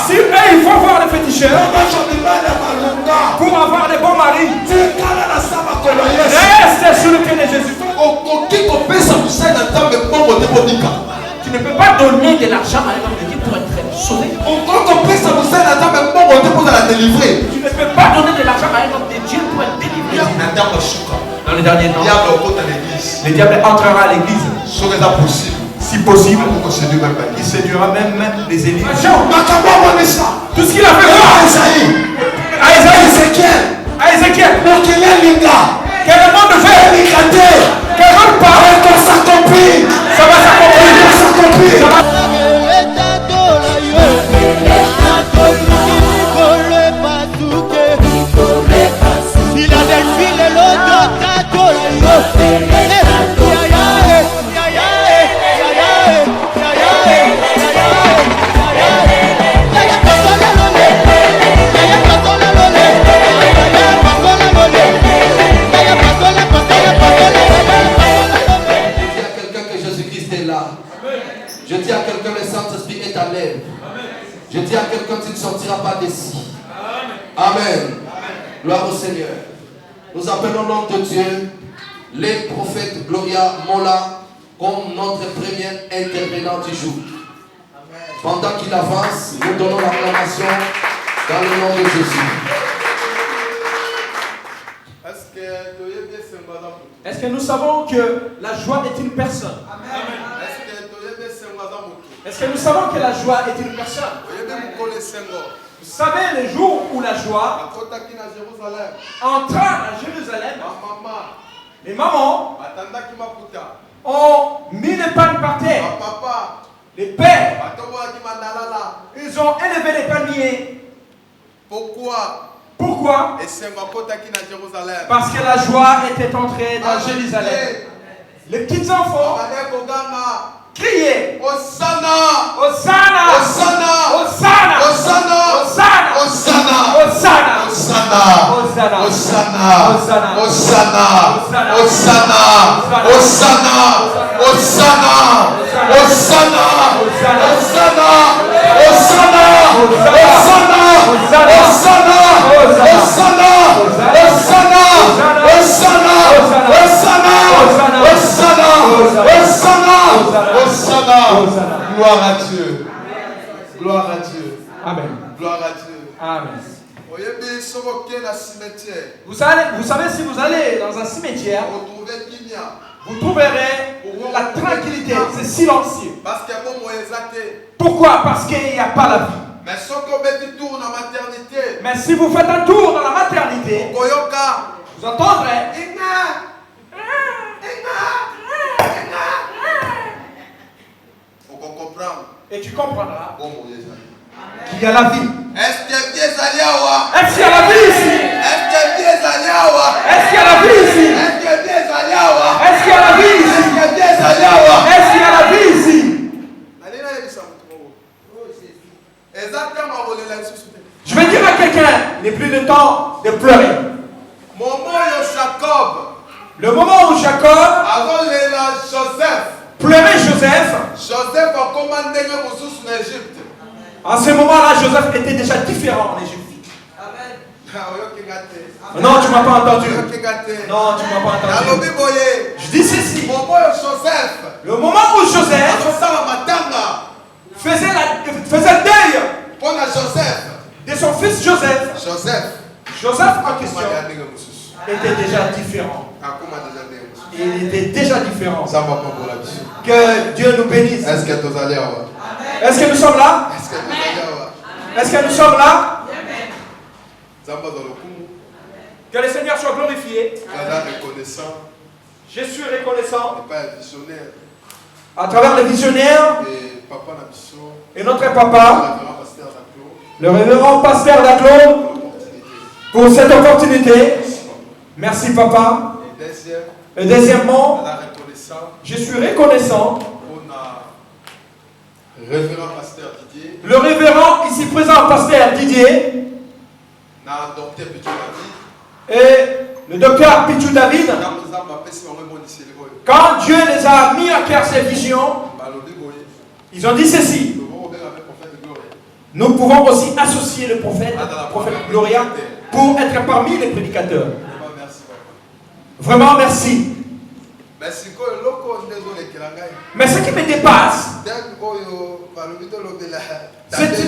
Si eux, il faut voir les féticheurs pour avoir des bons maris, reste sur le pied de Jésus. Tu ne peux pas donner de l'argent à un homme de Dieu pour être sauvé. Tu ne peux pas donner de l'argent à un homme de Dieu pour être délivré. Dans les derniers temps, le diable entrera à l'église. Si possible, il séduira même les élites. Tout ce qu'il a fait voir à Ézéchiel, que le monde fait, que le monde parle, ça va s'accomplir. Je dis à quelqu'un, le Saint-Esprit est à l'aide. Je dis à quelqu'un, tu ne sortiras pas d'ici. Amen. Gloire au Seigneur. Nous appelons nom de Dieu les prophètes Gloria Mola comme notre premier intervenant du jour. Pendant qu'il avance, nous donnons l'acclamation dans le nom de Jésus. Est-ce que nous savons que la joie est une personne? Est-ce que nous savons que la joie est une personne? Vous savez, le jour où la joie entra à Jérusalem, les mamans ont mis les pannes par terre. Les pères, ils ont élevé les palmiers. Pourquoi? Parce que la joie était entrée dans Jérusalem. Les petits enfants criaient Hosanna, Hosanna, Hosanna, Hosanna, Hosanna, Hosanna, Hosanna, Hosanna, Hosanna, Hosanna, Hosanna, Hosanna, Hosanna, Hosanna, Hosanna, gloire à Dieu. Gloire à Dieu. Amen. Gloire à Dieu. Amen. Vous savez, si vous allez dans un cimetière, vous trouverez la tranquillité, c'est silencieux. Pourquoi? Parce qu'il n'y a pas la vie. Mais si vous faites un tour dans la maternité, vous entendrez et tu comprendras qu'il y a la vie. Est-ce qu'il y a la vie ici? Est-ce qu'il y a la vie ici? Est-ce qu'il y a la vie ici? Est-ce qu'il y a la vie ici? Est-ce qu'il y a la vie ici? Je vais dire à quelqu'un, il n'est plus le temps de pleurer. Le moment où Jacob pleurait Joseph, en ce moment-là, Joseph était déjà différent en Égypte. Non, tu ne m'as pas entendu. Non, tu ne m'as pas entendu. Je dis ceci. Le moment où Joseph faisait le deuil de son fils Joseph en question était déjà différent. Il était déjà différent. Que Dieu nous bénisse. Est-ce que nous sommes là? Est-ce que nous sommes là? Que le Seigneur soit glorifié. Je suis reconnaissant à travers les visionnaires et notre papa, le révérend pasteur Daclo, pour cette opportunité. Merci papa. Et deuxièmement, je suis reconnaissant le révérend ici présent, pasteur Didier, et le docteur Pichou David. Quand Dieu les a mis à cœur ces visions, ils ont dit ceci. Nous pouvons aussi associer le prophète Gloria, pour être parmi les prédicateurs. Vraiment, merci. Mais ce qui me dépasse,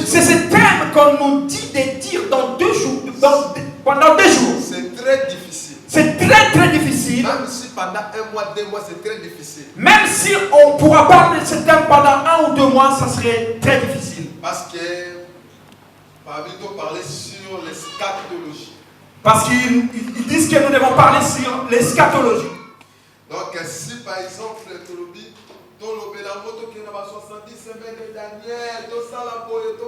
c'est ce thème qu'on nous dit de dire dans 2 jours, pendant 2 jours. C'est très difficile. C'est très très difficile. Même si pendant 1 mois, 2 mois, c'est très difficile. Même si on pourra parler de ce thème pendant 1 ou 2 mois, ça serait très difficile. Parce que Pablo parlait sur l'eschatologie. Parce qu'ils disent que nous devons parler sur l'eschatologie. Donc si par exemple,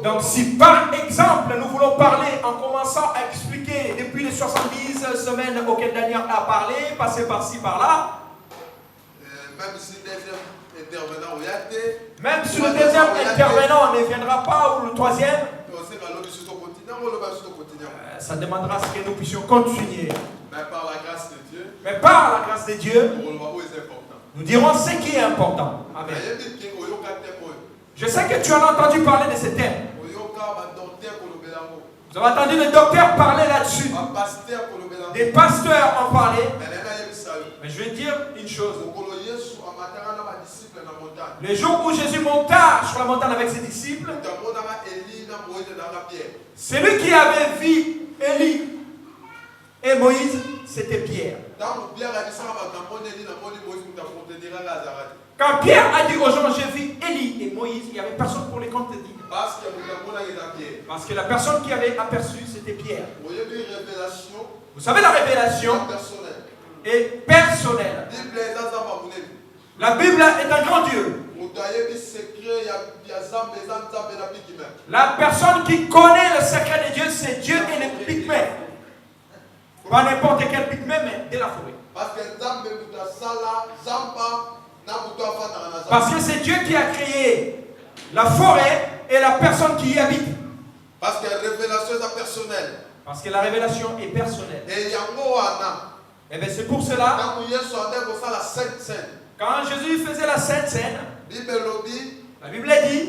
donc si par exemple nous voulons parler en commençant à expliquer depuis les 70 semaines auxquelles Daniel a parlé, passer par-ci par-là, même si le deuxième intervenant ne viendra pas ou le troisième, ça demandera ce que nous puissions continuer. Mais par la grâce de Dieu, nous dirons ce qui est important. Amen. Je sais que tu en as entendu parler de ce thème. Vous avez entendu le docteur parler là-dessus. Des pasteurs en parlaient. Mais je vais dire une chose. Le jour où Jésus monta sur la montagne avec ses disciples, celui qui avait vu Élie et Moïse, c'était Pierre. Quand Pierre a dit aux gens, j'ai vu Élie et Moïse, il n'y avait personne pour les contredire. Parce que la personne qui avait aperçu, c'était Pierre. Vous savez, la révélation est personnelle. La Bible est un grand Dieu. La personne qui connaît le secret de Dieu, c'est Dieu et les pygmées. Pas n'importe quel pygmée, mais de la forêt. Parce que c'est Dieu qui a créé la forêt et la personne qui y habite. Parce que la révélation est personnelle. Parce que la révélation est personnelle. Et bien c'est pour cela, quand Jésus faisait la Sainte Seine, la Bible dit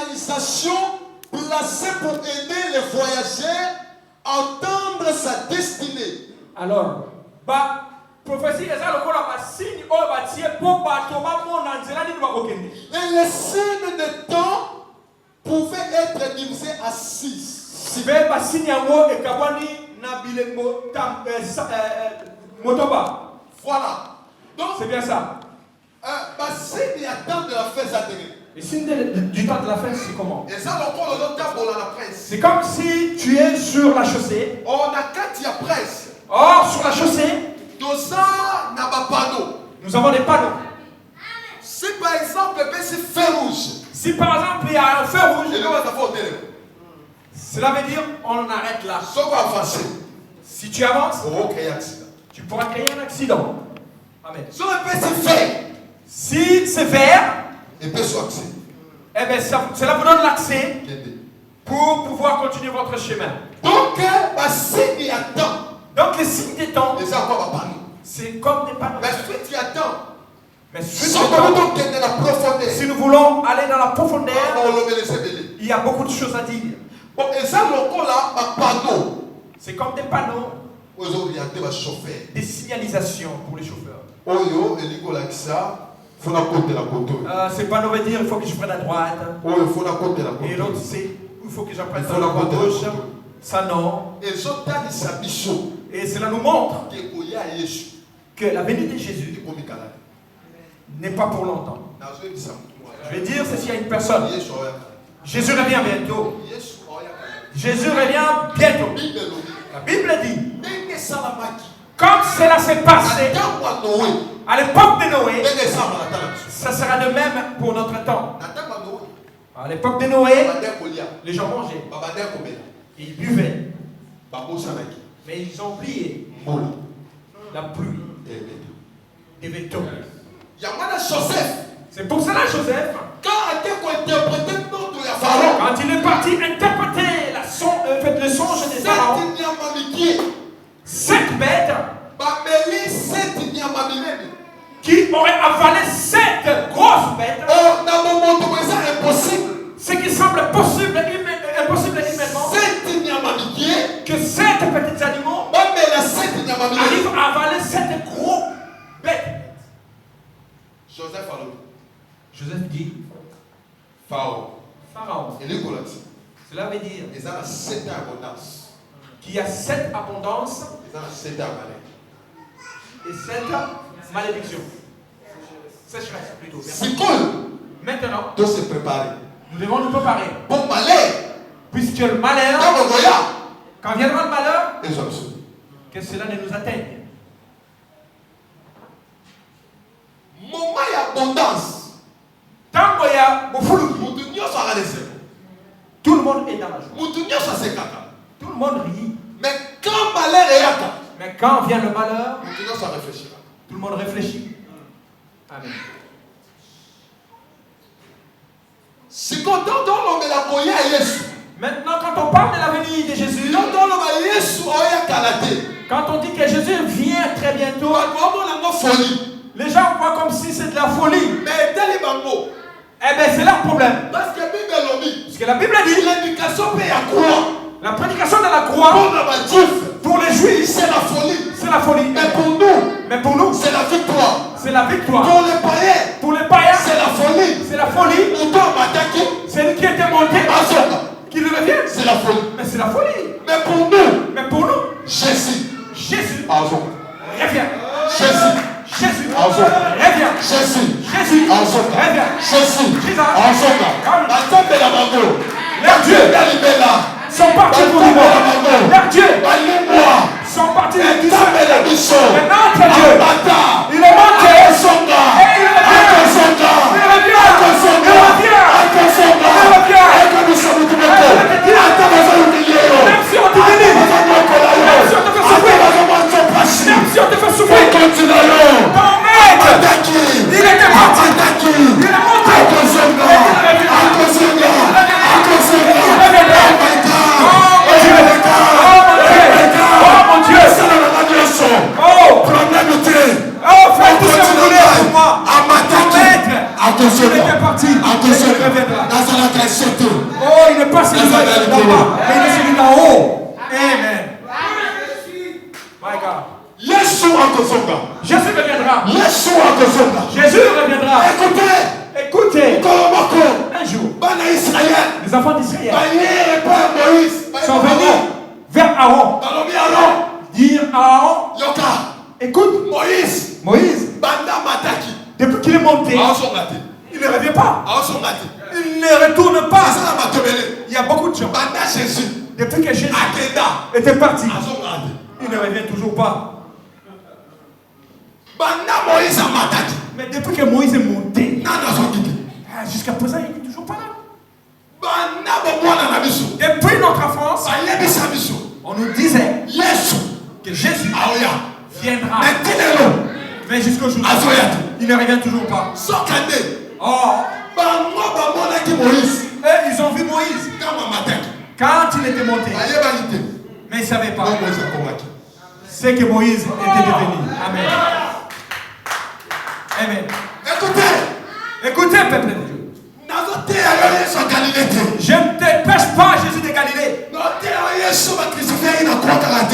signalisation placée pour aider les voyageurs à entendre sa destinée. Alors, prophétie est ça le corps a signe au bâti pour batoma mon anzela ni bakokende. Et les signes de temps pouvaient être divisés à 6. Si ben ba signe yango e kabani na bilembo tam motoba. Voilà. Donc c'est bien ça. Signe attend de la fête à tenir. Le signe du temps de la fête, c'est comment? Et ça, la presse. C'est comme si tu es sur la chaussée. On a 4 presse. Or, sur la chaussée, nous avons des panneaux. Si par exemple, c'est feu rouge. Si par exemple, il y a un feu rouge, cela veut dire on arrête là. Si tu avances, tu pourras créer un accident. Amen. Si c'est vert, eh bien, cela vous donne l'accès pour pouvoir continuer votre chemin. Donc, les signes des temps, c'est comme des panneaux. Mais si nous voulons aller dans la profondeur, il y a beaucoup de choses à dire. C'est comme des panneaux, des signalisations pour les chauffeurs. Ces panneaux veulent dire il faut que je prenne à droite. Et l'autre c'est il faut que j'apprenne à gauche. Ça non. Et cela nous montre que la venue de Jésus n'est pas pour longtemps. Je vais dire ceci à une personne. Jésus revient bientôt. Jésus revient bientôt. La Bible dit, comme cela s'est passé à l'époque de Noé, ça sera de même pour notre temps. À l'époque de Noé, les gens mangeaient, ils buvaient, mais ils ont oublié la pluie, des vêtements. C'est pour cela Joseph, quand il est parti interpréter le songe des pharaons, 7 bêtes qui auraient avalé 7 grosses bêtes, ce qui semble impossible humainement, que 7 petits animaux arrivent à avaler 7 gros bêtes. Joseph dit Pharaon. Cela veut dire qu'il y a 7 abondances et 7 malédictions. Sécheresse plutôt. Maintenant, nous devons nous préparer. Puisque le malheur, quand viendra le malheur, que cela ne nous atteigne. Tant qu'il y a tout le monde est dans la joie. Tout le monde rit. Mais quand vient le malheur, tout le monde réfléchit. Amen. Maintenant, quand on parle de la venue de Jésus, quand on dit que Jésus vient très bientôt, les gens voient comme si c'est de la folie. Eh bien, c'est leur problème. Parce que la Bible dit la prédication de la croix pour les Juifs, c'est la folie. Mais pour nous, c'est la victoire. Pour les païens, c'est la folie. C'est lui qui était monté, qui revient. C'est la folie. Mais pour nous, Jésus revient. Jésus revient. Leurs dieux sont partis pour nous. Leurs dieux sont partis pour nous. Mais notre Dieu, il est monté et il même si on te délivre, même si on te fait souffrir, même si on te fait souffrir, ton maître, il était parti, il est monté, Attention, il était parti. Attention, là-bas, mais il est celui d'en haut. Amen. My God. Jésus reviendra. Jésus reviendra. Écoutez, un jour, les enfants d'Israël sont venus vers Aaron. Dire à Aaron, écoute, Moïse, depuis qu'il est monté, il ne revient pas. Il ne retourne pas. Il y a beaucoup de gens. Depuis que Jésus était parti, il ne revient toujours pas. Mais depuis que Moïse est monté, jusqu'à présent, il n'est toujours pas là. Depuis notre enfance, on nous disait que Jésus viendra. Mais jusqu'au jour, il ne revient toujours pas. Or, ils ont vu Moïse quand il était monté. Mais ils ne savaient pas ce que Moïse était devenu. Amen. Amen. Écoutez, peuple de Dieu. Je ne te pêche pas Jésus de Galilée. Je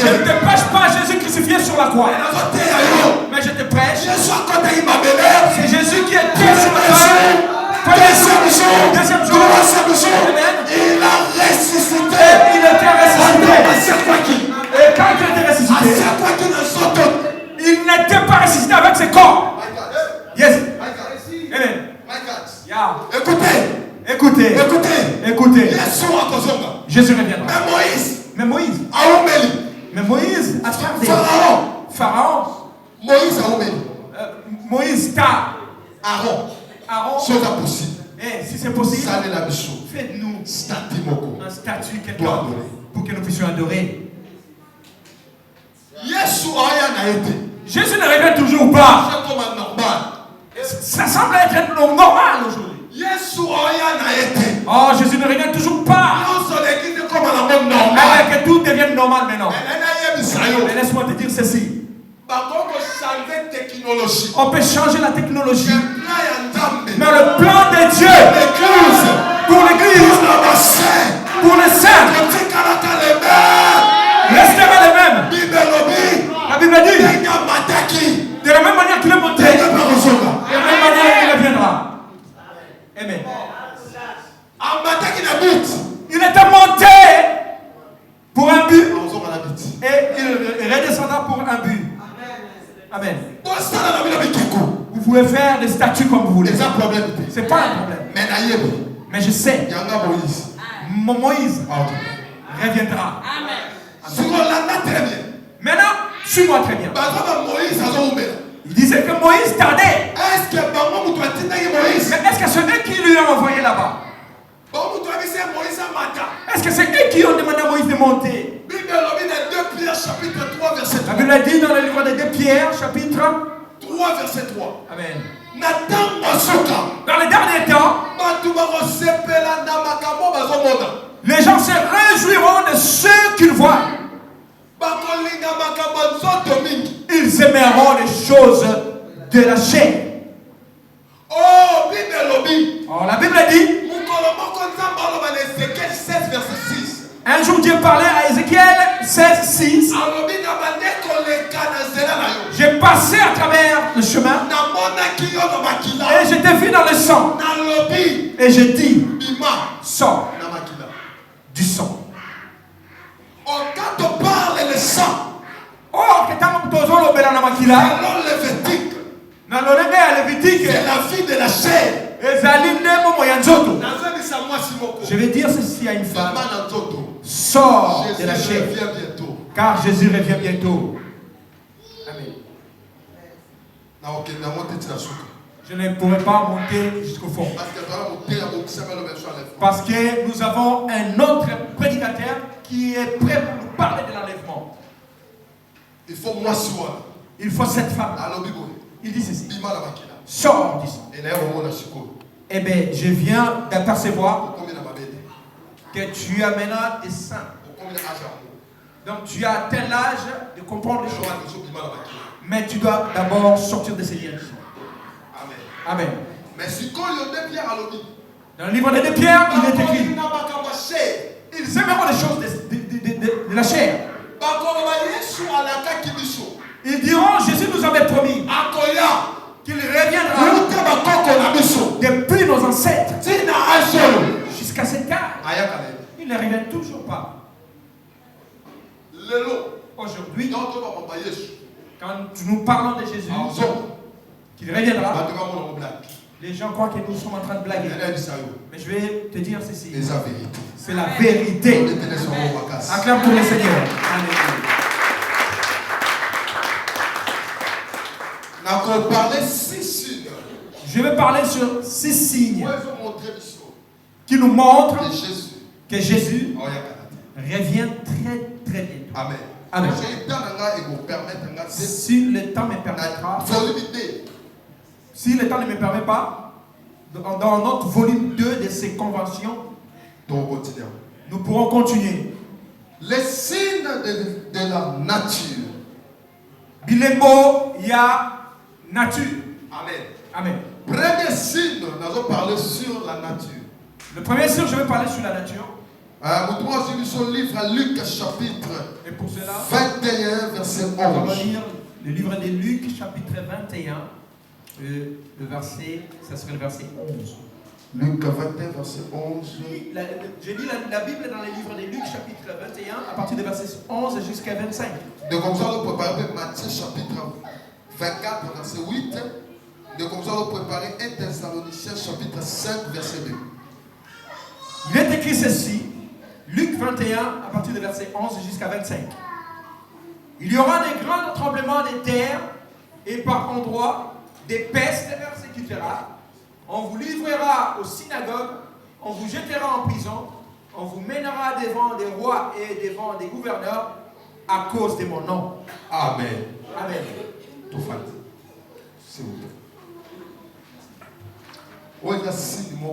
ne te pêche pas Jésus crucifié sur la croix. Mais je te prêche. C'est Jésus qui est tué sur la croix. Deuxième jour. Amen. Il a ressuscité. Il était ressuscité. Et quand il était ressuscité, il n'était pas ressuscité avec ses corps. Yes. Amen. Yeah. Écoutez. Jésus reviendra. Mais Moïse a tardé. Pharaon. Moïse tard. Aaron. Et si c'est possible, faites-nous un statut quelque part pour que nous puissions adorer. Jésus ne revient toujours pas. Ça semble être normal aujourd'hui. Oh, Jésus ne revient toujours pas. Alors que tout devienne normal maintenant. Mais laisse-moi te dire ceci. On peut changer la technologie. Mais le plan de Dieu pour l'église, pour les saints, restera le même. La Bible dit, de la même manière qu'il est monté, de la même manière il reviendra. Amen. Il était monté pour un but et il redescendra pour un but. Amen. Vous pouvez faire des statuts comme vous voulez. C'est pas un problème. Mais je sais, Moïse reviendra. Maintenant, suis-moi très bien. Il disait que Moïse tardait. Mais est-ce que c'est eux qui lui ont envoyé là-bas? Est-ce que c'est eux qui ont demandé à Moïse de monter? La Bible dit dans le livre de 2 Pierre, chapitre 3, verset 3. Amen. Dans les derniers temps, les gens se réjouiront de ce qu'ils voient. Ils aimeront les choses de la chair. Oh, la Bible dit, un jour Dieu parlait à Ézéchiel 16:6. J'ai passé à travers le chemin et je t'ai vu dans le sang. Et je dis, sors du sang. Quand on parle de sang, c'est la vie de la chair. Je vais dire ceci à une femme. Sors de la chair. Car Jésus revient bientôt. Amen. Je ne pourrai pas monter jusqu'au fond. Parce que nous avons un autre prédicateur qui est prêt pour nous parler de l'enlèvement. Il faut cette femme. Il dit ceci. Sors du sang. Eh bien, je viens d'apercevoir que tu as maintenant des seins. Donc tu as atteint l'âge de comprendre les choses. Mais tu dois d'abord sortir de ces liens. Amen. Dans le livre de 2 Pierre, il est écrit. Ils aimeront les choses de la chair. Ils diront, Jésus nous avait promis qu'il reviendra depuis nos ancêtres jusqu'à cet âge. Il ne revient toujours pas. Aujourd'hui, quand nous parlons de Jésus, qu'il reviendra, les gens croient que nous sommes en train de blaguer. Mais je vais te dire ceci. C'est la vérité. Acclame pour le Seigneur. Je vais parler sur 6 signes qui nous montrent que Jésus revient très très bientôt. Amen. Amen. Si le temps me permettra, si le temps ne me permet pas, dans notre volume 2 de ces conventions, nous pourrons continuer. Les signes de la nature. Bilembo, il y a nature. Amen. Amen. Premier signe, nous allons parler sur la nature. Le premier signe, je vais parler sur la nature. Nous trouvons sur le livre Luc chapitre Et pour cela, 21 verset 11. on va lire le livre de Luc chapitre 21, le verset, ça serait le verset 11. Luc 21 verset 11. J'ai lu la Bible dans le livre de Luc chapitre 21 à partir du verset 11 jusqu'à 25. De comme ça, nous préparons Matthieu chapitre 24 verset 8. De comme ça, nous préparons 1 Thessaloniciens chapitre 5 verset 2. Il est écrit ceci, Luc 21 à partir du verset 11 jusqu'à 25. Il y aura des grands tremblements de terre et par endroits des pestes persécutera. On vous livrera aux synagogues, on vous jettera en prison, on vous mènera devant des rois et devant des gouverneurs à cause de mon nom. Amen. Amen. Tout fait. S'il vous plaît.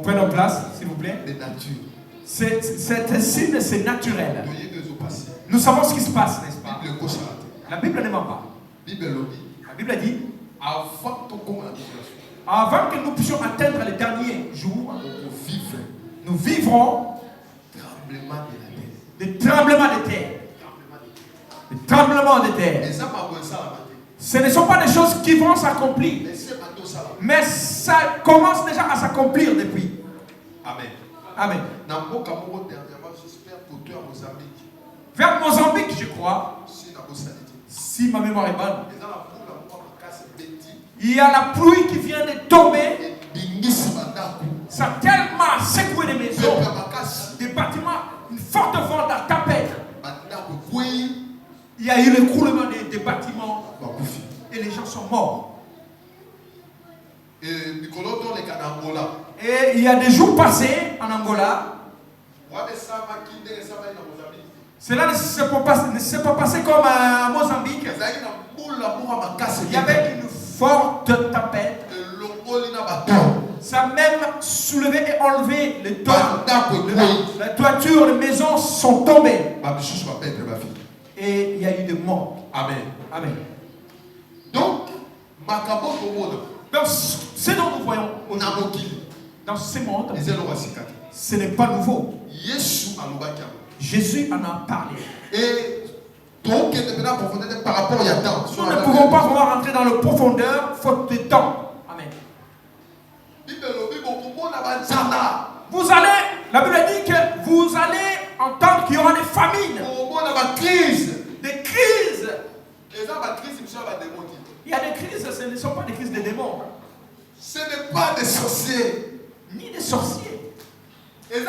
Prenons place, s'il vous plaît. De nature. Cet signe, c'est naturel. Nous savons ce qui se passe, n'est-ce pas? La Bible ne ment pas. La Bible dit, avant que nous puissions atteindre les derniers jours, nous vivrons des tremblements de terre. Des tremblements de terre. Ce ne sont pas des choses qui vont s'accomplir. Mais ça commence déjà à s'accomplir depuis. Amen. Amen. Vers Mozambique, je crois, si ma mémoire est bonne, il y a la pluie qui vient de tomber. Ça a tellement secoué les maisons, des bâtiments, une forte vente à tapette. Il y a eu l'écroulement des bâtiments et les gens sont morts. Et il y a des jours passés en Angola. Cela ne s'est pas passé comme à Mozambique. Il y avait une forte tempête. Ça a même soulevé et enlevé les toits. La toiture, les maisons sont tombées. Et il y a eu des morts. Amen. Amen. Donc, ce dont nous voyons dans ce monde, ce n'est pas nouveau. Jésus en a parlé. Et donc, par rapport à temps, nous ne pouvons pas vraiment rentrer dans le profondeur faute de temps. Amen. La Bible dit que vous allez entendre qu'il y aura des famines, des crises. Il y a des crises, ce ne sont pas des crises de démons. Ce n'est pas des sorciers. Ni des sorciers. Et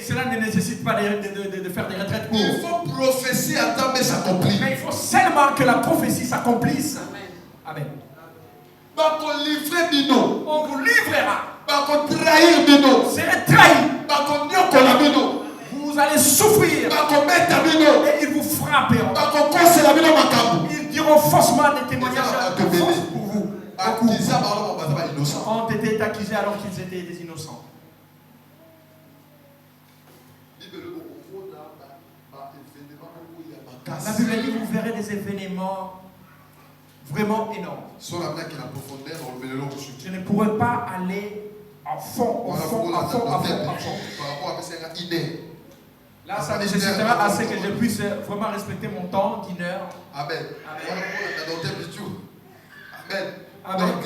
cela ne nécessite pas de faire des retraites courtes. Il faut prophétiser à temps, mais s'accomplir. Mais il faut seulement que la prophétie s'accomplisse. Amen. On vous livrera. Vous serez trahi. Vous allez souffrir. Et ils vous frapperont. Ils diront faussement des témoignages fausses pour vous. Ont été accusés alors qu'ils étaient des innocents. La Bible dit que vous verrez des événements vraiment énormes. Je ne pourrais pas aller À fond, à fond, à fond, à fond, à fond. Là, ça nécessitera à ce que je puisse vraiment respecter mon temps d'une heure. Amen. Amen. Amen. Amen. Donc,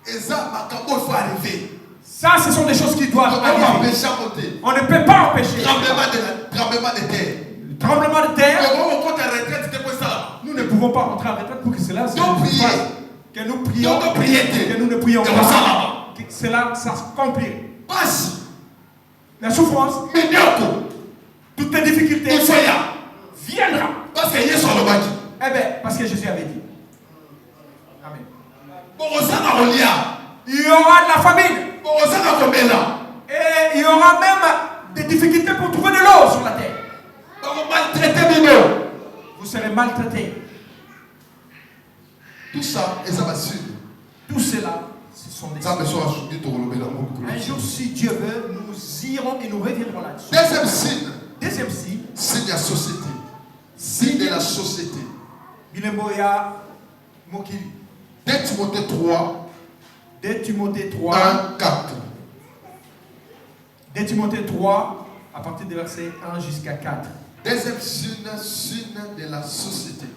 il faut arriver. Ça, ce sont des choses qui doivent arriver. On ne peut pas empêcher. Tremblement de terre. Le tremblement de terre. Nous ne pouvons pas rentrer en retraite pour que cela se fasse. Que nous prions. Que nous ne prions pas. Que cela s'accomplisse. La souffrance. Toutes les difficultés. Viendra. Eh bien, parce que Jésus avait dit. Amen. Il y aura de la famine. Et il y aura même des difficultés pour trouver de l'eau sur la terre. Vous serez maltraités. Tout ça, et ça va suivre. Tout cela, ce sont des signes. Un jour, si Dieu veut, nous irons et nous reviendrons là-dessus. Deuxième signe. Signe de la société. Signe de la société. 2 Timothée 3. 2 Timothée 3. 1, 4. 2 Timothée 3, à partir du verset 1 jusqu'à 4. Deuxième signe de la société.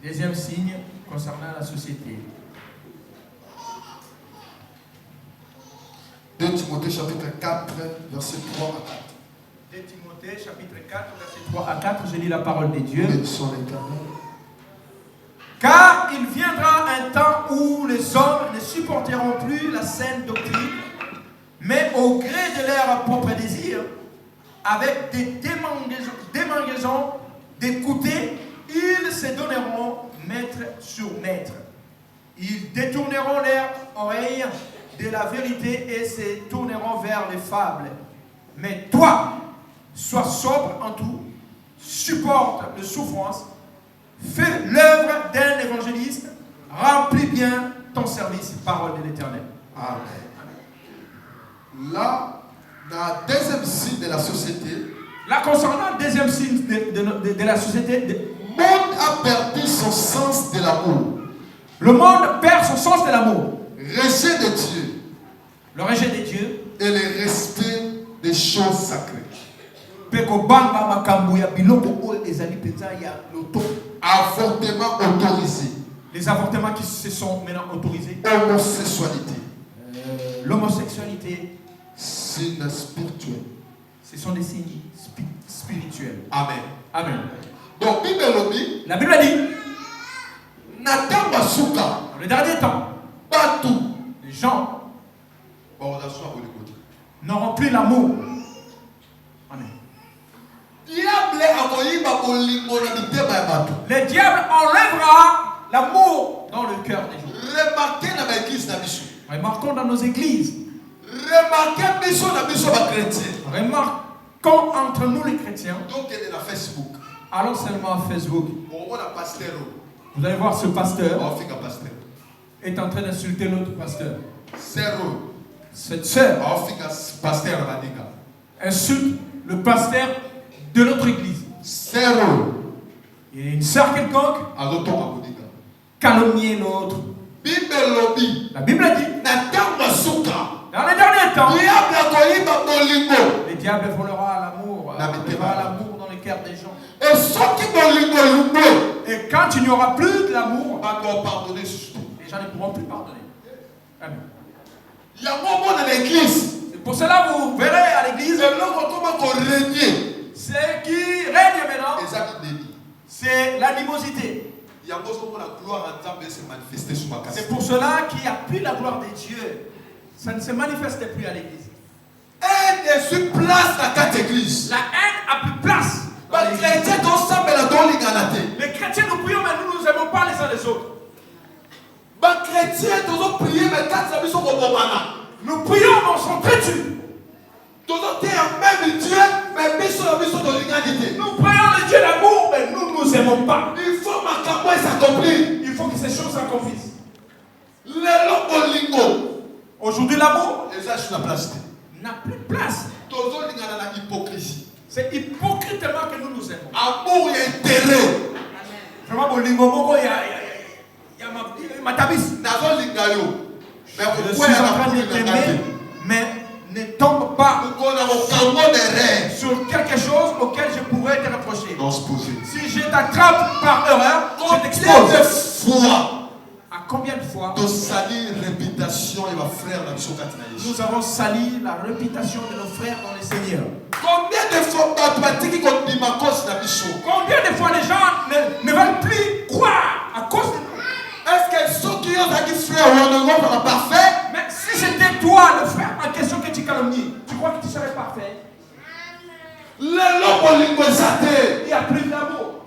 Deuxième signe concernant la société. 2 Timothée chapitre 4, verset 3 à 4. 2 Timothée chapitre 4, verset 3 à 4, je lis la parole de Dieu. Car il viendra un temps où les hommes ne supporteront plus la saine doctrine, mais au gré de leurs propres désirs, avec des démangeaisons d'écouter, ils se donneront maître sur maître. Ils détourneront leurs oreilles de la vérité et se tourneront vers les fables. Mais toi, sois sobre en tout, supporte les souffrances, fais l'œuvre d'un évangéliste, remplis bien ton service, parole de l'Éternel. Amen. Là, dans le deuxième signe de la société, là, concernant le deuxième signe de la société, le monde a perdu son sens de l'amour. Le monde perd son sens de l'amour. Rejet de Dieu. Le rejet de Dieu. Et le respect des choses sacrées. Avortement autorisé. Les avortements qui se sont maintenant autorisés. Homosexualité. L'homosexualité. Signes spirituels. Ce sont des signes spirituels. Amen. Amen. Donc, la Bible a dit, dans le dernier temps, les gens n'auront plus l'amour. Amen. Le diable enlèvera l'amour dans le cœur des gens. Remarquons dans nos églises. Remarquons entre nous les chrétiens. Allons seulement à Facebook. Vous allez voir ce pasteur est en train d'insulter l'autre pasteur. Cette sœur insulte le pasteur de notre église. Et une sœur quelconque calomnier l'autre. La Bible a dit, dans les derniers temps, les diables volera l'amour dans les cœurs des gens. Et quand il n'y aura plus de l'amour, les gens ne pourront plus pardonner. Amen. C'est pour cela vous verrez à l'église, ce qui règne maintenant, c'est l'animosité. C'est pour cela qu'il n'y a plus la gloire de Dieu. Ça ne se manifeste plus à l'église. La haine a plus place. Les chrétiens nous prions, mais nous ne nous aimons pas les uns les autres. Nous prions, mais on s'entretue. Nous prions le Dieu d'amour, mais nous ne nous aimons pas. Il faut que ces choses s'accomplissent. Aujourd'hui, l'amour n'a plus de place. C'est hypocritement que nous nous aimons. Amour et intérêt. Vraiment, je suis en train de t'aimer sur quelque chose auquel je pourrais te reprocher. Non, se poser. Si je t'attrape par erreur, je t'expose. À combien de fois nous avons sali la réputation de nos frères dans le Seigneur? Combien de fois les gens ne veulent plus croire à cause de nous? Est-ce que ceux qui ont dit frère ou parfait? Mais si c'était toi le frère en question que tu calomnies, tu crois que tu serais parfait? Il y a plus d'amour.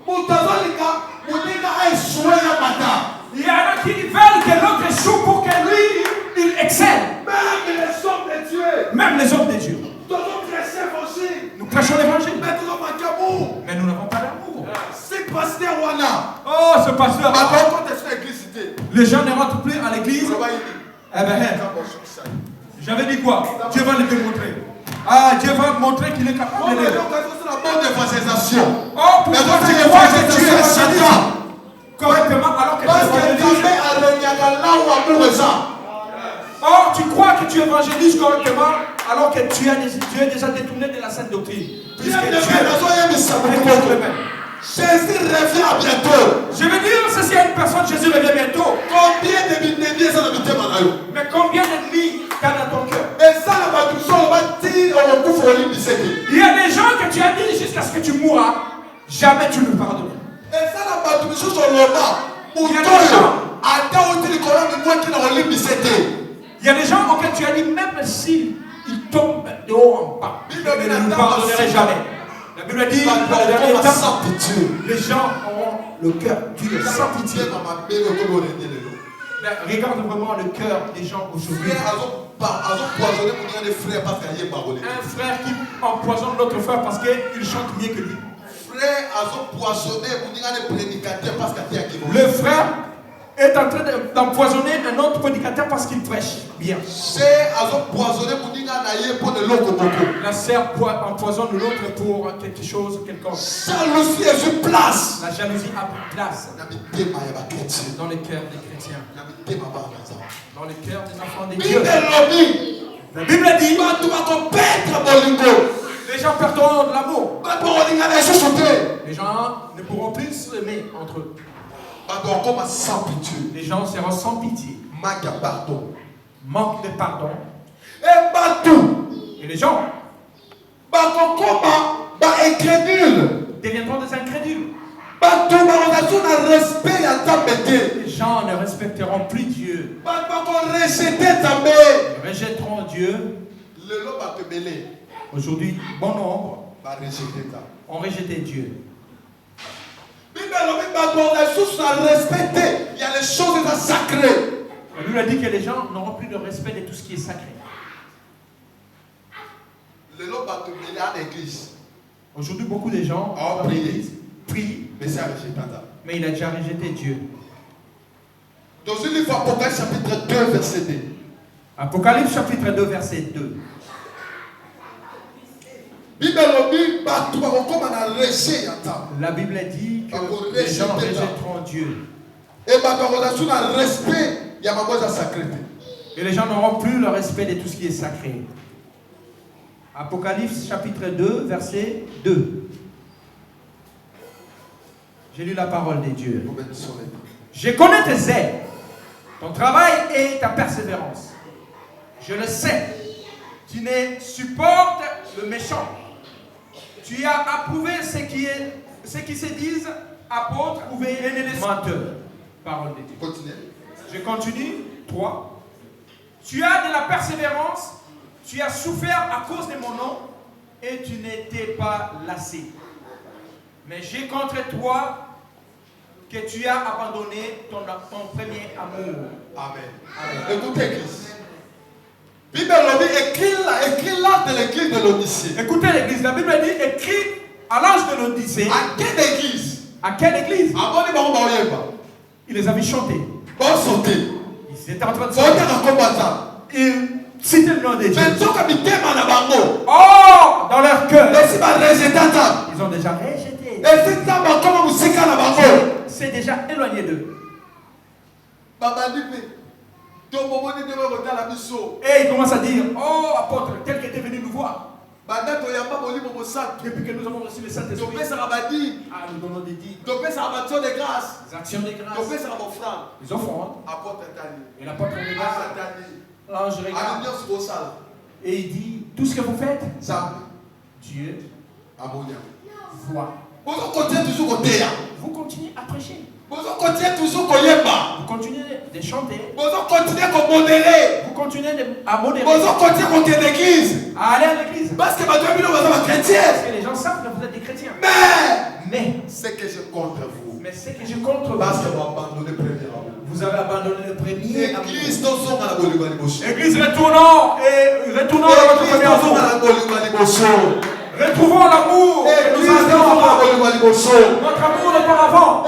Il y en a qui veulent que l'autre échoue pour que lui, il excelle. Même les hommes de Dieu. Nous prêchons l'évangile. Mais nous n'avons pas d'amour. Oh, ce pasteur. Les gens ne rentrent plus à l'église. Eh ben, j'avais dit quoi? Dieu va le démontrer. Ah, Dieu va montrer qu'il est capable de l'aider. Oh, pourquoi tu crois que tu es Satan correctement alors que tu évangélises? Or, tu crois que tu évangélises correctement alors que tu es déjà détourné de la sainte doctrine. Puisque tu es Jésus revient bientôt. Je veux dire, si il y a une personne, Jésus revient bientôt. Mais combien d'ennemis tu as dans ton cœur? Il y a des gens que tu as dit jusqu'à ce que tu mourras, jamais tu ne pardonnes. Il y a des gens auxquels tu as dit, même s'ils tombent de haut en bas, je ne nous pardonnerai jamais. La Bible dit, dans le dernier temps, les gens auront le cœur dur, sans pitié. Regarde vraiment le cœur des gens aujourd'hui. Un frère qui empoisonne l'autre frère parce qu'il chante mieux que lui. Le frère est en train d'empoisonner un autre prédicateur parce qu'il prêche bien. La sœur empoisonne l'autre pour quelque chose, quelconque. La jalousie a pris place dans les cœurs des chrétiens, dans les cœurs des enfants de Dieu. La Bible dit, les gens perdront de l'amour. Les gens ne pourront plus s'aimer entre eux. Les gens seront sans pitié. Manque de pardon. Et les gens deviendront des incrédules. Les gens ne respecteront plus Dieu. Ils rejetteront Dieu. Aujourd'hui, bon nombre ont rejeté Dieu. Il y a les choses sacrées. La Bible a dit que les gens n'auront plus de respect de tout ce qui est sacré. Aujourd'hui, beaucoup de gens prient, mais il a déjà rejeté Dieu. Dans le livre Apocalypse chapitre 2, verset 2. Apocalypse chapitre 2, verset 2. La Bible dit que les gens rejetteront Dieu. Et les gens n'auront plus le respect de tout ce qui est sacré. Apocalypse chapitre 2, verset 2. J'ai lu la parole de Dieu. Je connais tes aides, ton travail et ta persévérance. Je le sais. Tu ne supportes le méchant. Tu as approuvé ceux qui se disent apôtres ou les menteurs. Parole de Dieu. Continue. Je continue. 3. Tu as de la persévérance. Tu as souffert à cause de mon nom et tu n'étais pas lassé. Mais j'ai contre toi que tu as abandonné ton premier amour. Amen. Écoutez, Église. Bible écrit là de l'église de l'Odyssée. Écoutez l'église, la Bible dit écrit à l'ange de l'Odyssée. À quelle église? À quelle église? Il les avait chantés. Ils étaient en train de chanter. Ils citaient le nom de Dieu. Oh, dans leur cœur. Ils ont déjà rejeté. C'est déjà éloigné d'eux. Et il commence à dire, oh apôtre, tel que tu es venu nous voir. Depuis que nous avons reçu le Saint-Esprit, nous donnons des dits, des actions de grâce, les offrandes, et la porte regarde, l'ange regarde, et il dit, tout ce que vous faites, Dieu voit. Vous continuez à prêcher. Vous continuez de chanter. Vous continuez à modérer. À aller à l'église. Parce que les gens savent que vous êtes des chrétiens. Mais c'est que je contre vous. Parce que vous avez abandonné le premier amour. Église, retournons dans votre premier amour. Retrouvons l'amour que nous avions avant. Notre amour d'auparavant.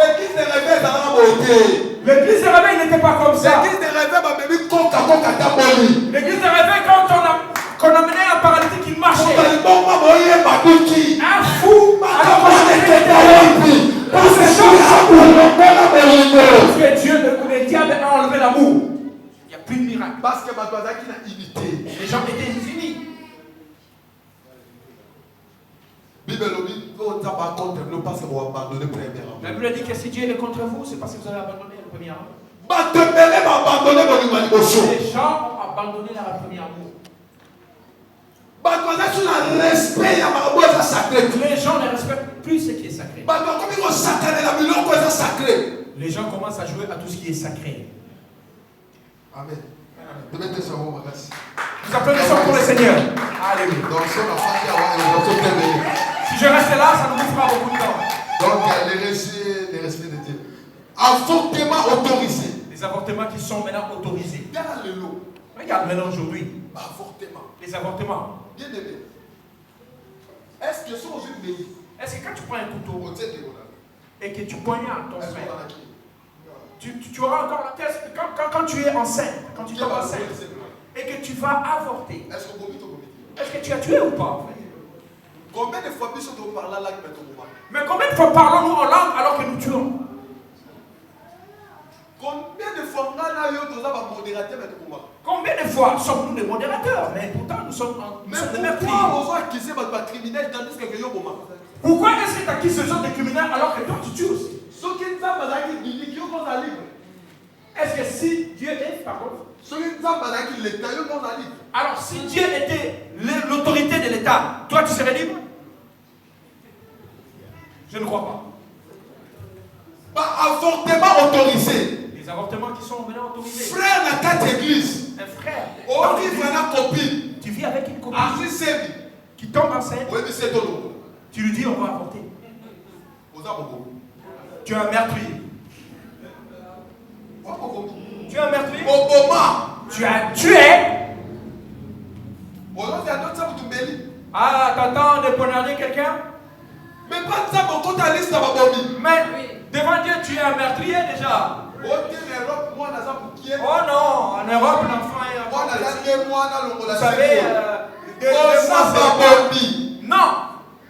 L'église de réveil n'était pas comme ça. L'église de réveil, quand on amenait un paralytique, il marchait. Un fou, alors qu'on était parce que Dieu, le diable a enlevé l'amour. Il n'y a plus de miracle. Parce que les gens étaient unis. La Bible dit que si Dieu est contre vous, c'est parce que vous avez abandonné le premier amour. Les gens ont abandonné leur premier amour. Les gens ne respectent plus ce qui est sacré. Les gens commencent à jouer à tout ce qui est sacré. Amen. Nous applaudissons pour le Seigneur. Alléluia. Si je reste là, ça nous fera beaucoup de temps. Donc, les respects de Dieu. Avortement autorisé. Les avortements qui sont maintenant autorisés. Regarde maintenant aujourd'hui. Les avortements. Bien aimé. Est-ce que quand tu prends un couteau et que tu poignardes ton frère, tu auras encore la tête quand tu es enceinte, quand tu tombes enceinte et que tu vas avorter. Est-ce que tu as tué ou pas en fait? Combien de fois nous parlons la langue? Mais combien de fois parlons-nous en langue alors que nous tuons? Combien de fois Combien de fois sommes-nous des modérateurs? Mais pourtant nous sommes des meurtriers. Pourquoi est-ce que tu accuses ce genre de criminels alors que toi tu tues aussi? Est-ce que si Dieu est, par contre, alors si Dieu était l'autorité de l'État, toi tu serais libre? Je ne crois pas. Avortement autorisé. Les avortements qui sont maintenant autorisés. Frère dans quatre églises. Un frère. Tu vis avec une copine qui tombe enceinte. Tu lui dis on va avorter. Tu es un meurtrier. Tu es un meurtrier. Tu as tué. Ah, t'attends de poignarder quelqu'un? Mais devant Dieu, tu es un meurtrier déjà. Oh non, en Europe, l'enfant est encore petit. Vous savez, non,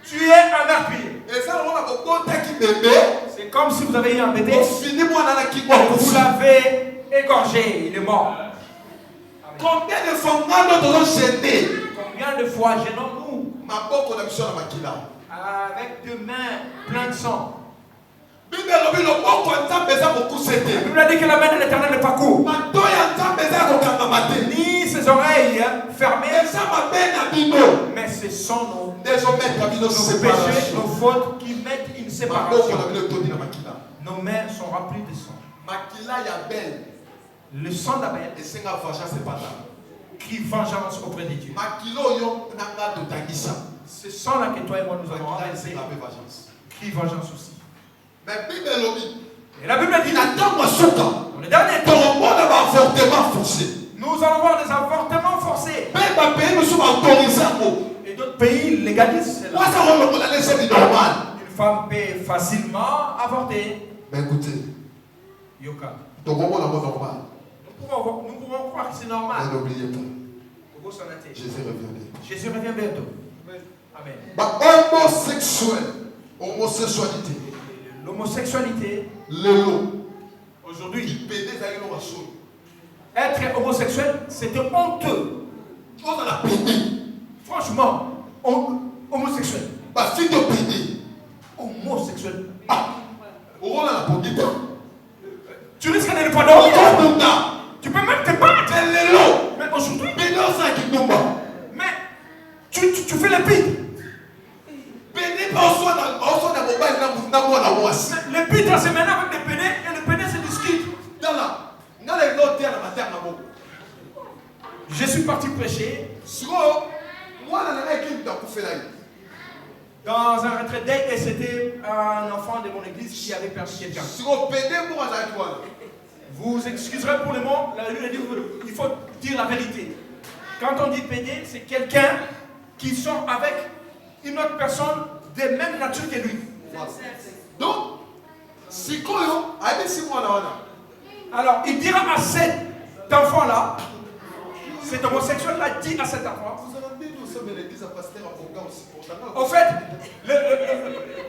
tu es un meurtrier. C'est comme si vous avez eu un bébé. Vous l'avez égorgé, il est mort. Combien de fois gênons-nous avec deux mains pleines de sang? La Bible a dit que la main de l'Éternel n'est pas courte, ni ses oreilles fermées, mais ce sont nos péchés, nos fautes qui mettent une séparation. Nos mains sont remplies de sang. Le sang d'Abel crie vengeance auprès de Dieu. Ce sang-là que toi et moi nous avons renversé crie vengeance aussi. Et la Bible dit dans les derniers temps, nous allons voir des avortements forcés. Et d'autres pays légalisent cela. Une femme peut facilement avorter. Mais écoutez, Yoka. Nous pouvons croire que c'est normal. Mais n'oubliez pas, Jésus revient bientôt. Amen. Homosexualité. L'homosexualité. Aujourd'hui, être homosexuel, c'était honteux. Franchement, homosexuel. Si tu pédé. Homosexuel. Tu risques de ne pas dormir. Tu peux même te battre. Mais aujourd'hui. Mais tu fais le pire. Le pire dans ces maintenant avec des pédés et le pédé se discute. Je suis parti prêcher. Dans un retraite day et c'était un enfant de mon église qui avait perdu quelqu'un. Vous excuserez pour le mot, il faut dire la vérité. Quand on dit pédé, c'est quelqu'un qui sort avec une autre personne de même nature que lui. Donc, alors il dira à cet enfant-là, cet homosexuel-là dit à cet enfant, au fait,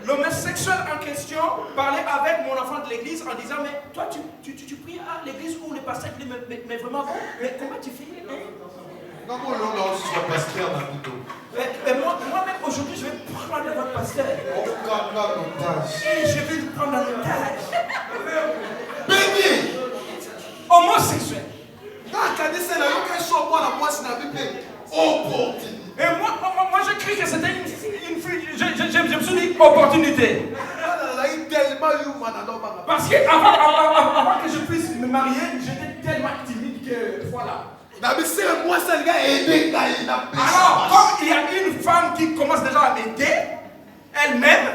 l'homosexuel en question parlait avec mon enfant de l'église en disant, mais toi tu pries à l'église où le pasteur dit, mais vraiment, mais comment tu fais moi-même aujourd'hui je vais prendre votre pasteur et je vais le prendre en otage. Homosexuel. Et moi je crie que c'était une fille, je me suis dit opportunité. Parce que avant que je puisse me marier, j'étais tellement timide que voilà. Alors, comme il y a une femme qui commence déjà à m'aider, elle-même,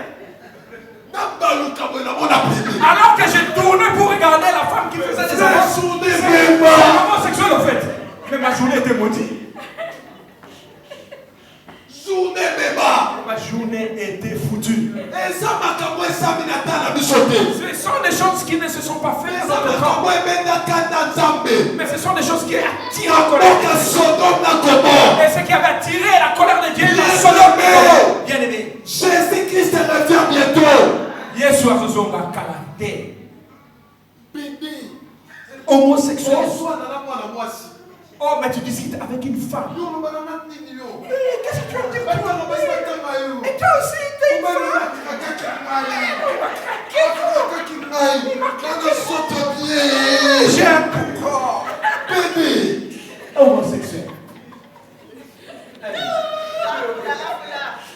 alors que j'ai tourné pour regarder la femme qui faisait des avances, c'est homosexuel en fait. Mais ma journée était maudite. Ma journée était foutue. Ce sont des choses qui ne se sont pas faites dans notre temps. Mais ce sont des choses qui attirent la colère. Et ce qui avait attiré la colère de Dieu dans Sodome. Bien aimé. Jésus-Christ revient bientôt. Yesu azozonga kalate. Homosexuel. Oh, mais tu discutes avec une femme. Qu'est-ce que tu as dit? Et toi aussi, t'es une femme. J'ai un corps. Homosexuel.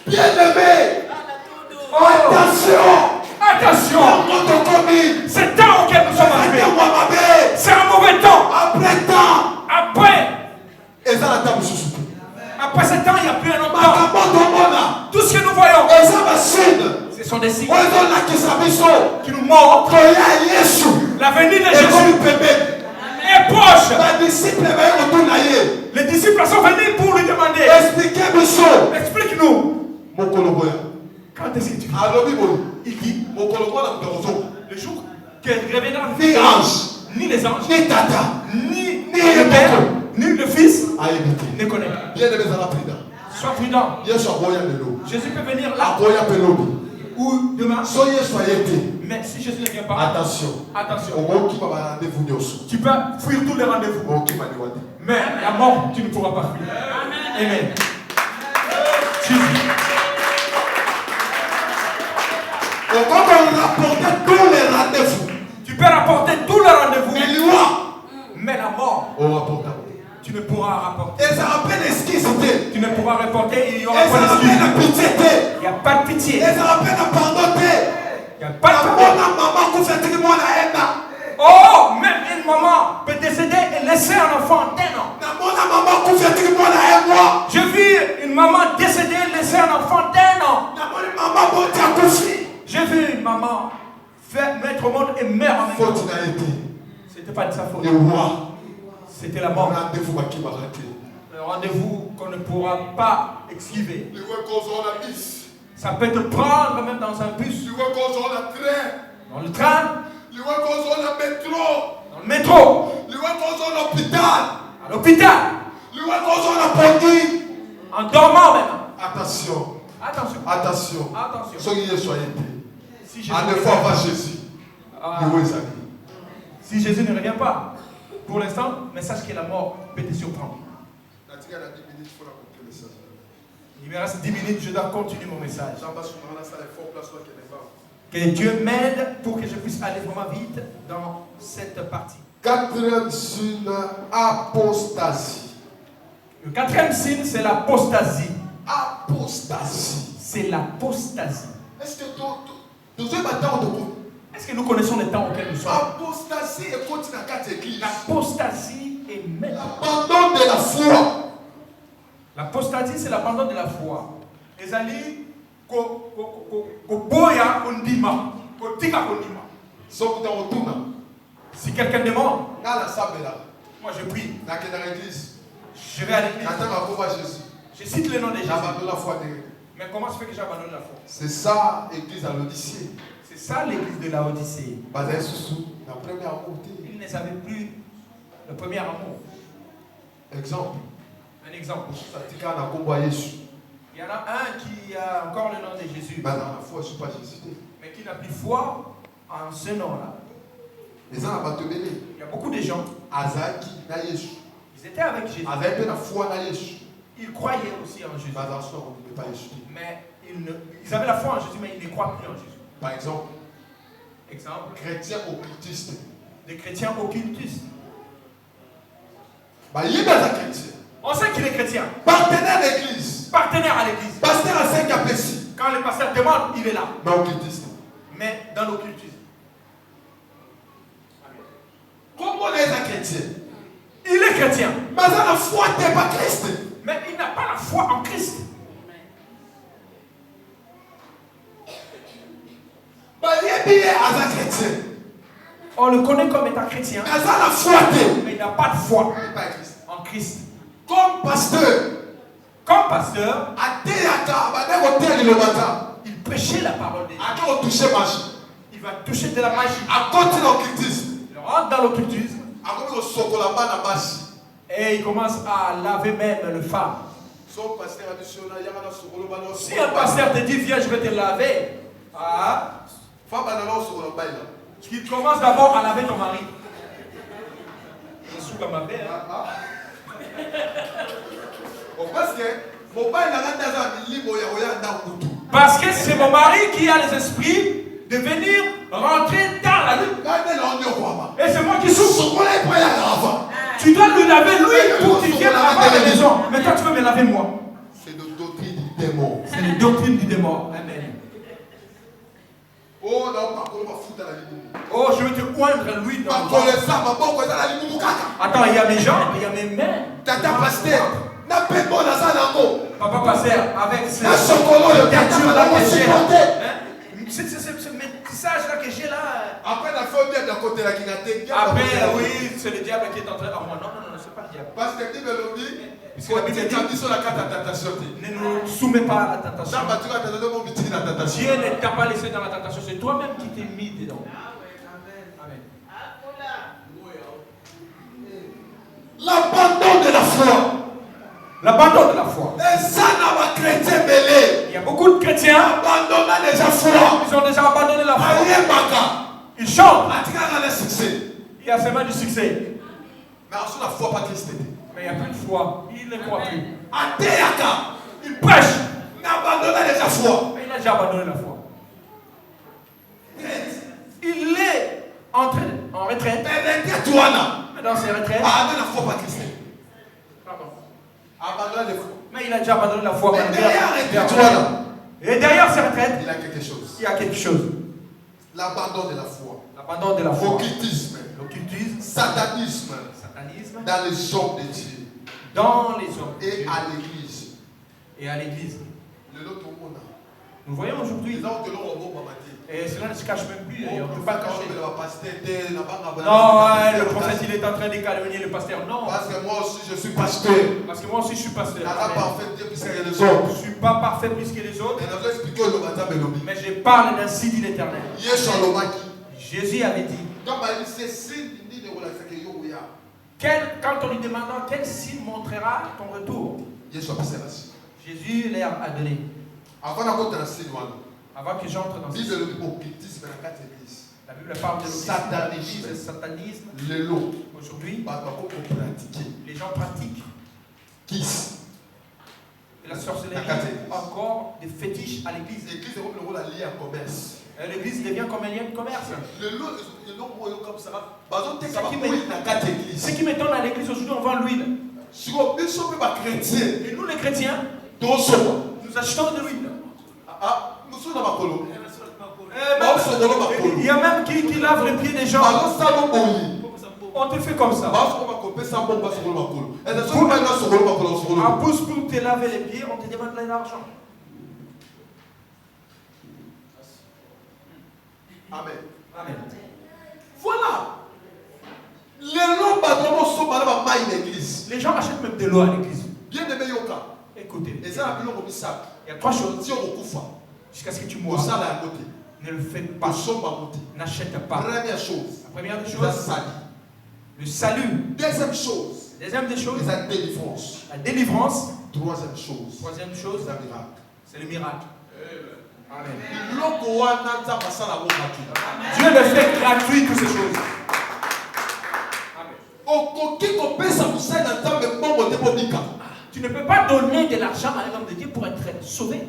Bien-aimé. Attention. C'est le temps auquel nous sommes arrivés. C'est un mauvais temps. Après ce temps, il n'y a plus un autre temps. Tout ce que nous voyons, ce sont des signes qui nous montrent la venue de Jésus est proche. Les disciples sont venus pour lui demander, explique-nous. Quand est-ce que tu viens? Il dit, le jour qu'elle reviendra, ni les anges, ni tata, ni le Père, ni le Fils ne connaît. Sois prudent. Jésus peut venir là ou demain. Mais si Jésus ne vient pas, attention. Tu peux fuir tous les rendez-vous. Mais la mort, tu ne pourras pas fuir. Amen. Jésus. Quand on rapportait tous les rendez-vous, tu peux rapporter tous les rendez-vous. Mais la mort, tu ne pourras rapporter. Tu ne pourras rapporter, il n'y aura pas d'excuse. Il n'y a pas de pitié. Il n'y a pas de pardon. Oh, même une maman peut décéder et laisser un enfant d'1 an. Je vis une maman décéder et laisser un enfant d'1 an. J'ai vu une maman mettre au monde et meurt en même temps. C'était pas de sa faute. C'était la mort. Le rendez-vous qu'on ne pourra pas esquiver. Ça peut te prendre même dans un bus. Dans le train. Dans le métro. À l'hôpital. En dormant même. Attention. Si Jésus ne revient pas, pour l'instant, mais sache que la mort peut te surprendre. Il me reste 10 minutes, je dois continuer mon message. Que Dieu m'aide pour que je puisse aller vraiment vite dans cette partie. Quatrième signe, apostasie. Le quatrième signe, c'est l'apostasie. Apostasie. C'est l'apostasie. Est-ce que nous connaissons les temps auxquels nous sommes? Apostasie est contre la carte église. L'apostasie est même. L'abandon de la foi. L'apostasie, c'est l'abandon de la foi. Les alliés, boya kondima, kotika kondima. Si quelqu'un demande, moi je prie. Je vais à l'église. Je cite le nom de Jésus. Mais comment se fait que j'abandonne la foi? C'est ça, l'église à l'Odyssée. C'est ça l'église de la Odyssée. Ils ne savaient plus le premier amour. Exemple. Un exemple. Il y en a un qui a encore le nom de Jésus. Mais qui n'a plus foi en ce nom-là. Il y a beaucoup de gens. Ils étaient avec Jésus. Ils croyaient aussi en Jésus. Mais ils avaient la foi en Jésus, mais ils ne croient plus en Jésus. Par exemple, chrétiens occultistes. Des chrétiens occultistes. On sait qu'il est chrétien. Partenaire d'église. Partenaire à l'église. Pasteur à 5 APC. Quand le pasteur demande, il est là. Mais occultiste. Mais dans l'occultisme. Comment est un chrétien? Il est chrétien. Mais la foi n'est pas Christ. Mais il n'a pas la foi en Christ. On le connaît comme étant chrétien. Mais il n'a pas de foi en Christ. Comme pasteur. Il prêchait la parole de Dieu. Il va toucher de la magie. Il rentre dans l'occultisme. Et il commence à laver même le femme. Si un pasteur te dit viens je vais te laver, il commence d'abord à laver ton mari. Parce que c'est mon mari qui a les esprits de venir rentrer dans la nuit. Et c'est moi qui souffre. Tu dois lui laver lui pour qu'il vienne avant la maison. Mais toi tu veux me laver moi. C'est la doctrine du démon. C'est la doctrine du démon. Amen. Oh, je vais te oindre lui dans le Attends, il y a mes jambes, il y a mes mains. Tata pasteur. Papa pasteur, avec ce là que j'ai là. Ce métissage là que j'ai là. Après la faute de côté là qui n'a été. Après, oui, c'est le diable qui est en train de. Non, c'est pas le diable. Parce que la Bible dit. Parce que la Bible dit sur la carte à tentation. Ne nous soumets pas à la tentation. Dieu ne t'a pas laissé dans la tentation, c'est toi-même qui t'es mis dedans. Amen. L'abandon de la foi. L'abandon de la foi. Il y a beaucoup de chrétiens. Ils ont déjà abandonné la foi. Ils chantent. Il y a seulement du succès. Mais la foi pas Christ. Mais il n'y a plus de foi. Il ne croit plus. Il prêche. Mais il a déjà abandonné la foi. Il est entré en retraite. Mais dans ses retraites. Mais il a déjà abandonné la foi. Et derrière ses retraites, il y a quelque chose. Il y a quelque chose. L'abandon de la foi. L'abandon de la foi. L'occultisme. Satanisme. Dans les hommes de Dieu. Dans les hommes. Et à l'église. Et à l'église. Nous voyons aujourd'hui. Et cela ne se cache même plus. On ne peut pas cacher. Non, le prophète il est en train de calomnier le pasteur. Non. Parce que moi aussi je suis pasteur. Parce que moi aussi je suis pasteur. Je ne suis pas parfait plus que les autres. Mais je parle d'un signe de l'Éternel. Jésus avait dit. Quand on lui demandant quel signe montrera ton retour, Jésus leur a donné. Avant que j'entre dans ce signe, la Bible parle de satanisme. Aujourd'hui, les gens pratiquent Et la sorcellerie, encore des fétiches à l'église. L'église est comme le rôle allié à commerce. L'église devient comme un lien de commerce. Ce qui m'étonne à l'église aujourd'hui, on vend l'huile. Et nous les chrétiens, nous achetons de l'huile. Il y a même qui lave les pieds des gens. On te fait comme ça. En pouce pour te laver les pieds, on te demande de l'argent. Amen. Amen. Voilà. Les gens achètent même de l'eau à l'église. Bien aimé Yoka. Écoutez. Il y a 3 choses. Jusqu'à ce que tu mourras. Ne le faites pas. N'achète pas. Première chose. La première des choses. Le salut. Deuxième chose. Deuxième des choses. La délivrance. La délivrance. Troisième chose. Troisième chose. C'est le miracle. C'est le miracle. Amen. Dieu le fait gratuit toutes ces choses. Tu ne peux pas donner de l'argent à un homme de Dieu pour être sauvé.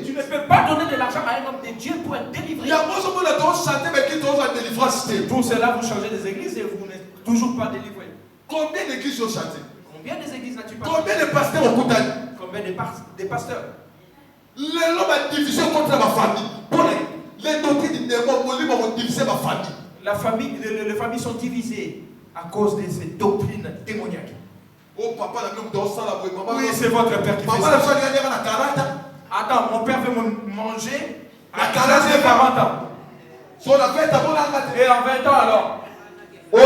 Tu ne peux pas donner de l'argent à un homme de Dieu pour être délivré. Pour cela, vous changez des églises et vous n'êtes toujours pas délivré. Combien d'églises ont chanté? Combien des églises n'as-tu pas? Combien de pasteurs ont coupé? Combien des pasteurs? L'homme a divisé contre ma famille. Pour les doctrines du démon, ont divisé ma famille. Les familles sont divisées à cause de ces doctrines démoniaques. Oh papa, oui, c'est votre père qui fait ça. Attends, mon père veut manger à 40 ans. Et en 20 ans alors. Et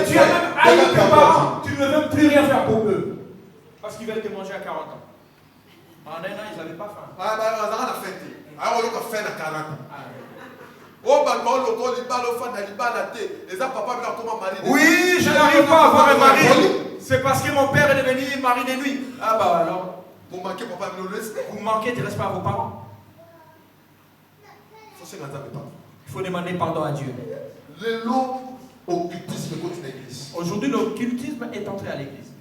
tu as même haï tes parents, tu ne veux même plus rien faire pour eux. Parce qu'ils veulent te manger à 40 ans. En un an, ils n'avaient pas faim. Oui, je n'arrive pas à avoir un mari. C'est parce que mon père est devenu mari de nuit. Ah bah alors. Vous manquez de respect à vos parents. Il faut demander pardon à Dieu. Aujourd'hui, l'occultisme est entré à l'église.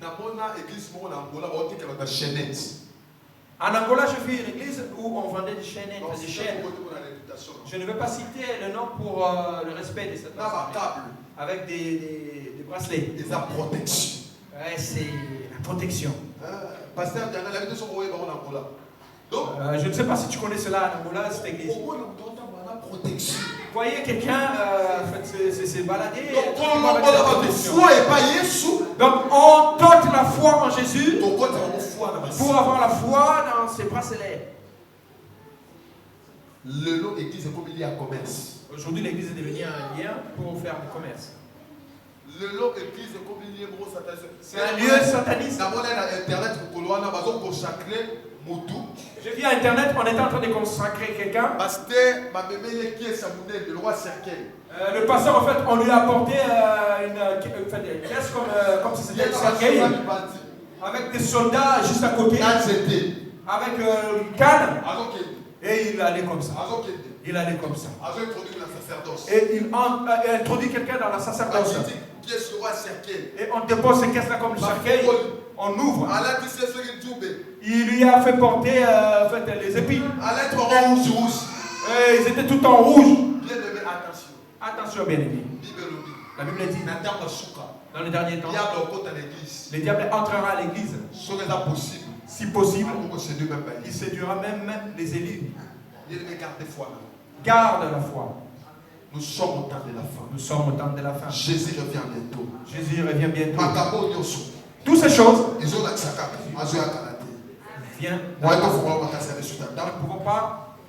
En Angola, je vis une église où on vendait des chaînettes, des chaînes. Je ne vais pas citer le nom pour le respect de cette personne. Avec des bracelets. Des protections. Ouais, c'est la protection. Pasteur, je ne sais pas si tu connais cela en Angola, cette église. Vous voyez quelqu'un se balader. Donc on tente la foi en Jésus pour avoir la foi dans ses bracelets. Aujourd'hui, l'église est devenue un lien pour faire du commerce. C'est un lieu sataniste. Je vis à Internet, on était en train de consacrer quelqu'un. Le pasteur, en fait, on lui a apporté une caisse comme si c'était un cercueil, avec des soldats juste à côté, avec une canne, et il allait comme ça. Et il introduit quelqu'un dans la sacerdoce. Et on dépose ces caisses-là comme le cercueil, on ouvre. Il lui a fait porter les épines. Et ils étaient tout en rouge. Attention, bien aimé. La Bible dit dans les derniers temps, le diable entrera à l'église. Si possible, il séduira même les élus. Garde la foi. Nous sommes au temps de la fin. Jésus revient bientôt. Toutes ces choses viennent. Nous ne pouvons pas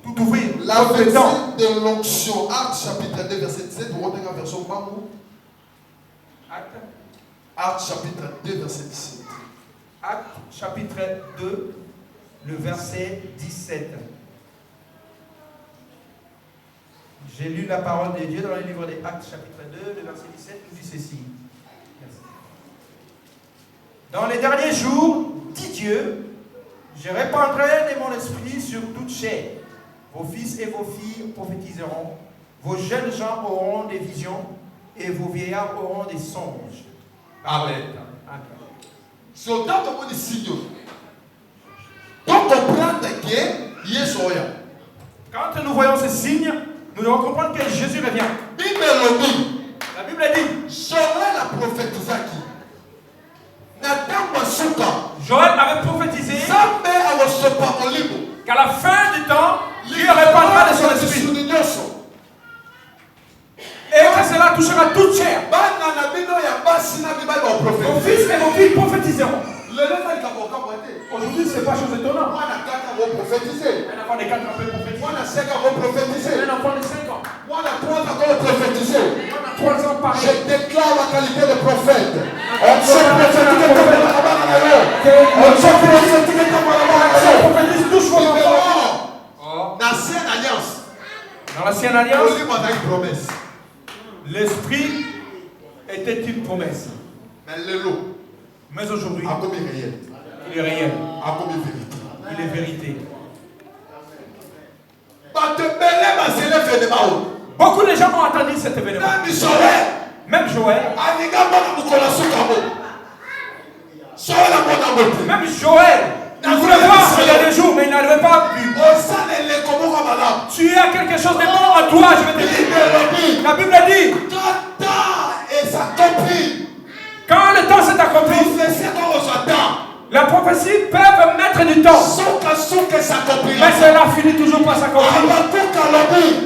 tout ouvrir. La version de l'onction, Actes chapitre 2, verset 17. Vous retenez la version Bamou. Actes chapitre 2, verset 17. Actes chapitre 2, le verset 17. J'ai lu la parole de Dieu dans le livre des Actes chapitre 2, le verset 17, nous dit ceci. Merci. Dans les derniers jours, dit Dieu, je répandrai de mon esprit sur toute chair. Vos fils et vos filles prophétiseront, vos jeunes gens auront des visions et vos vieillards auront des songes. Amen. Quand nous voyons ces signes, nous devons comprendre que Jésus revient. La Bible dit, Joël avait prophétisé qu'à la fin du temps, Dieu répandra de son esprit. Et que cela touchera toute chair. Vos fils et vos filles prophétiseront. Aujourd'hui, ce n'est pas chose étonnante. Un enfant de 4 ans peut prophétiser. Un enfant de 5 ans. On a 3 ans pareil. Je déclare la qualité de prophète. On se prophétise tous vos enfants. Dans l'ancienne alliance, l'esprit était une promesse. Mais aujourd'hui, il est réel. Il est vérité. Beaucoup de gens ont entendu cet événement. Même Joël. Même Joël. Il voulait voir il y a des jours, mais il n'arrivait pas à vivre. Tu as quelque chose de bon en toi, je vais te dire. La Bible dit. Quand le temps s'est accompli, la prophétie peut mettre du temps. Mais cela finit toujours par s'accomplir.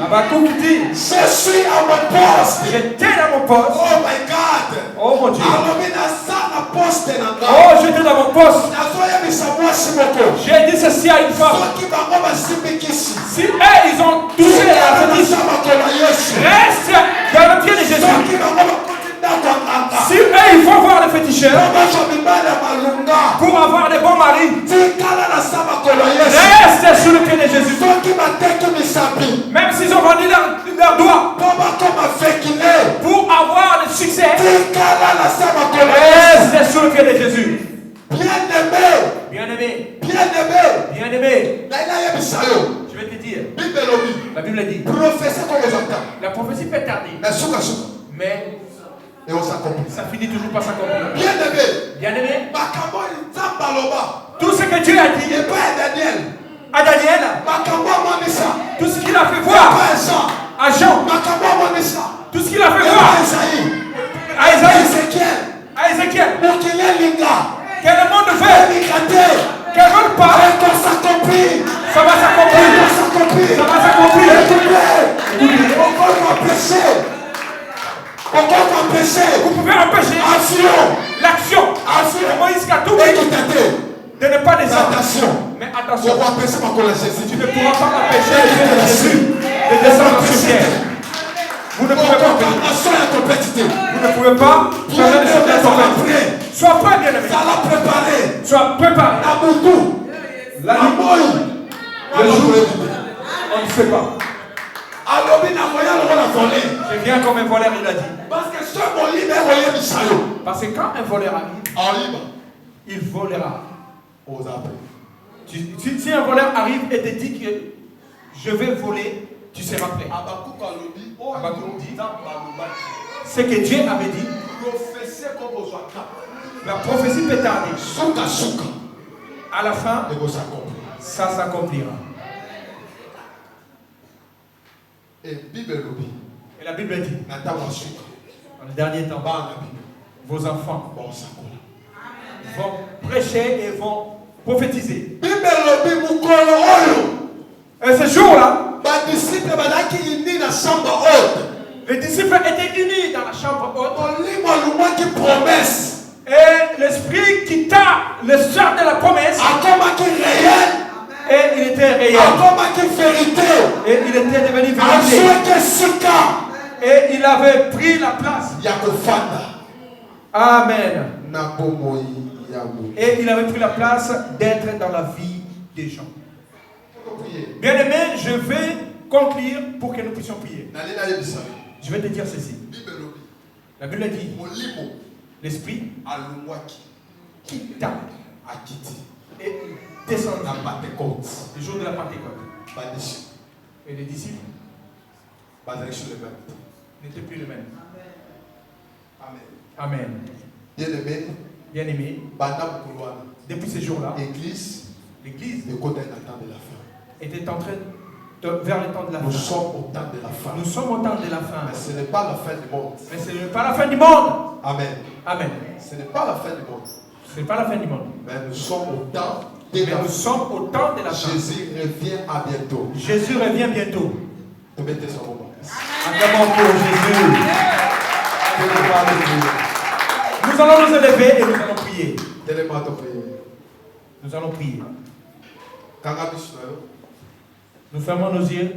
Habakkuk dit, je suis à mon poste. J'étais dans mon poste. Oh my God. Oh mon Dieu. Oh, j'étais dans mon poste. J'ai dit ceci à une femme. Si eux, ils ont touché la fétiche, reste dans le pied de Jésus. Si eux, il faut voir les féticheurs pour avoir des bons maris, reste sur le pied de Jésus. Même s'ils ont vendu leurs doigts pour avoir le succès, reste sur le pied de Jésus. Bien-aimé, je vais te dire, la Bible dit, la prophétie peut tarder, mais ça finit toujours par s'accomplir. Bien-aimé, tout ce que Dieu a dit à Daniel, tout ce qu'il a fait voir à Jean, tout ce qu'il a fait voir à Ézéchiel, que le monde veut, que le monde parle, ça va s'accomplir. Ça va s'accomplir. Vous pouvez empêcher l'action de Moïse Katou de ne pas descendre. Mais attention, tu ne pourras pas empêcher Jésus de descendre sur terre. Vous ne pouvez pas. Vous ne pouvez pas faire des choses d'interprètes. Sois prêt, bien-aimé. Sois préparé. La nuit, le jour, on ne sait pas. Je viens comme un voleur, il a dit. Parce que quand un voleur arrive, il volera. Si un voleur arrive et te dit que je vais voler, tu seras prêt. Habakkuk dit ce que Dieu avait dit. La prophétie peut tarder. À la fin, ça s'accomplira. Et la Bible dit, dans le dernier temps, vos enfants vont prêcher et vont prophétiser. Et ce jour-là, les disciples étaient unis dans la chambre haute. Et l'esprit quitta le sort de la promesse. Et il était réel. Et il était devenu vérité. Et il avait pris la place. Amen. Et il avait pris la place d'être dans la vie des gens. Bien-aimé, je vais conclure pour que nous puissions prier. Je vais te dire ceci. La Bible dit, l'esprit quitta et descendit le jour de la Pentecôte. Et les disciples n'étaient plus les mêmes. Amen. Bien-aimé, Bien-aimés, depuis ces jours-là, l'Église l'Église était en train vers le temps de la fin. Nous sommes au temps de la fin. Nous sommes au temps de la fin. Mais ce n'est pas la fin du monde. Mais ce n'est pas la fin du monde. Amen. Amen. Ce n'est pas la fin du monde. Ce n'est pas la fin du monde. Mais nous sommes au temps de la fin. Nous sommes au temps de la fin. Jésus revient à bientôt. Jésus revient bientôt. Mettez son moment. Acclamons pour Jésus. Nous allons nous élever et nous allons prier. Nous allons prier. Nous fermons nos yeux.